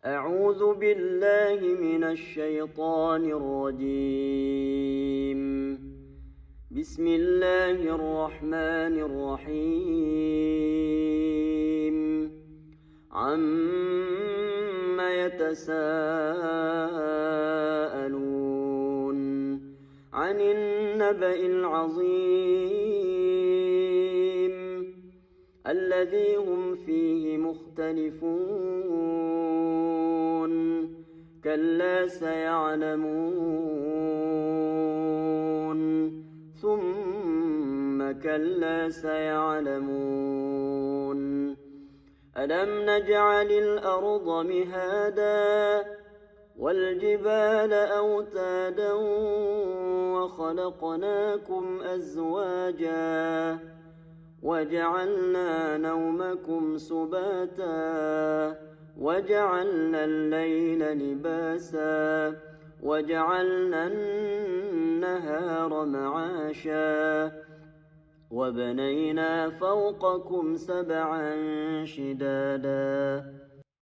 أعوذ بالله من الشيطان الرجيم. بسم الله الرحمن الرحيم. عَمَّ يتساءلون عن النبأ العظيم الذي هم فيه مختلفون كلا سيعلمون ثم كلا سيعلمون ألم نجعل الأرض مهادا والجبال أوتادا وخلقناكم أزواجا وجعلنا نومكم سباتا وجعلنا الليل لباسا وجعلنا النهار معاشا وبنينا فوقكم سبعا شدادا